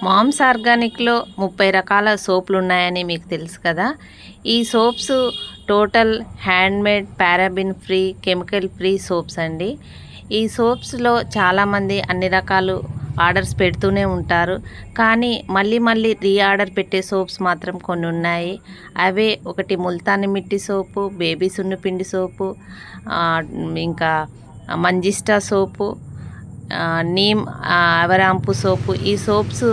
Moms ఆర్గానిక్లో 30 రకాల సోపులు ఉన్నాయని మీకు తెలుసు కదా. ఈ soaps total handmade, paraben free, chemical free soaps అండి. ఈ సోప్స్లో చాలామంది అన్ని రకాలు ఆర్డర్స్ పెడుతూనే ఉంటారు, కానీ మళ్ళీ రీఆర్డర్ పెట్టే సోప్స్ మాత్రం కొన్ని ఉన్నాయి. అవే ఒకటి ముల్తాని మిట్టి సోపు, బేబీ సున్నిపిండి సోపు, ఇంకా మంజిస్టా సోపు, నీమ్ అవరాంపు సోపు. ఈ సోప్స్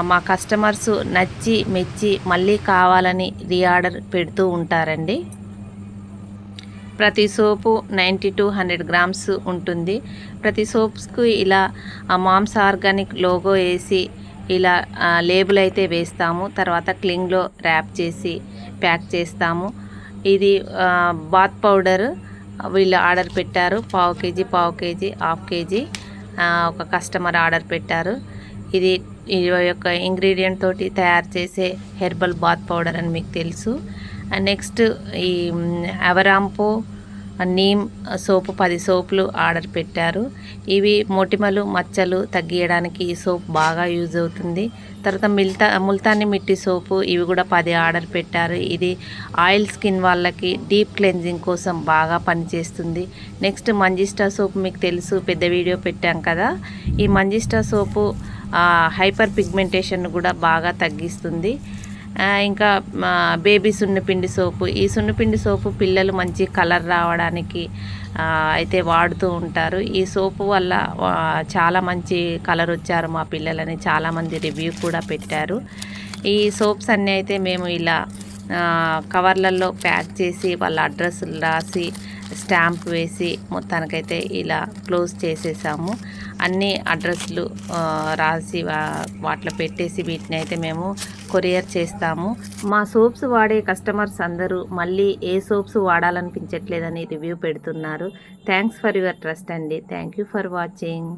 మా కస్టమర్స్ నచ్చి మెచ్చి మళ్ళీ కావాలని రీఆర్డర్ పెడుతూ ఉంటారండి. ప్రతి సోపు 90 to 100 గ్రామ్స్ ఉంటుంది. ప్రతి సోప్స్కు ఇలా మామ్స్ ఆర్గానిక్ లోగో వేసి ఇలా లేబుల్ అయితే వేస్తాము. తర్వాత క్లింగ్లో ర్యాప్ చేసి ప్యాక్ చేస్తాము. ఇది బాత్ పౌడర్ వీళ్ళు ఆర్డర్ పెట్టారు. పావు కేజీ, హాఫ్ కేజీ ఒక కస్టమర్ ఆర్డర్ పెట్టారు. ఇది యొక్క ఇంగ్రీడియంట్ తోటి తయారు చేసే హెర్బల్ బాత్ పౌడర్ అని మీకు తెలుసు. నెక్స్ట్ ఈ అవరాంపు నీమ్ సోపు 10 సోపులు ఆర్డర్ పెట్టారు. ఇవి మొటిమలు మచ్చలు తగ్గియడానికి ఈ సోప్ బాగా యూజ్ అవుతుంది. తర్వాత ముల్తాని మిట్టి సోపు ఇవి కూడా 10 ఆర్డర్ పెట్టారు. ఇది ఆయిల్ స్కిన్ వాళ్ళకి డీప్ క్లెన్జింగ్ కోసం బాగా పనిచేస్తుంది. నెక్స్ట్ మంజిస్టా సోపు మీకు తెలుసు, పెద్ద వీడియో పెట్టాం కదా. ఈ మంజిస్టా సోపు హైపర్ పిగ్మెంటేషన్ కూడా బాగా తగ్గిస్తుంది. ఇంకా బేబీ సున్నిపిండి సోపు. ఈ సున్నిపిండి సోపు పిల్లలు మంచి కలర్ రావడానికి అయితే వాడుతూ ఉంటారు. ఈ సోపు వల్ల చాలా మంచి కలర్ వచ్చారు మా పిల్లలని చాలామంది రివ్యూ కూడా పెట్టారు. ఈ సోప్స్ అన్నీ అయితే మేము ఇలా కవర్లలో ప్యాక్ చేసి వాళ్ళ అడ్రస్లు రాసి స్టాంప్ వేసి మొత్తానికైతే ఇలా క్లోజ్ చేసేసాము. అన్ని అడ్రస్లు రాసి వాటిలో పెట్టేసి వీటిని అయితే మేము కొరియర్ చేస్తాము. మా సోప్స్ వాడే కస్టమర్స్ అందరూ మళ్ళీ ఏ సోప్స్ వాడాలనిపించట్లేదని రివ్యూ పెడుతున్నారు. థ్యాంక్స్ ఫర్ యువర్ ట్రస్ట్ అండి. Thank you for watching.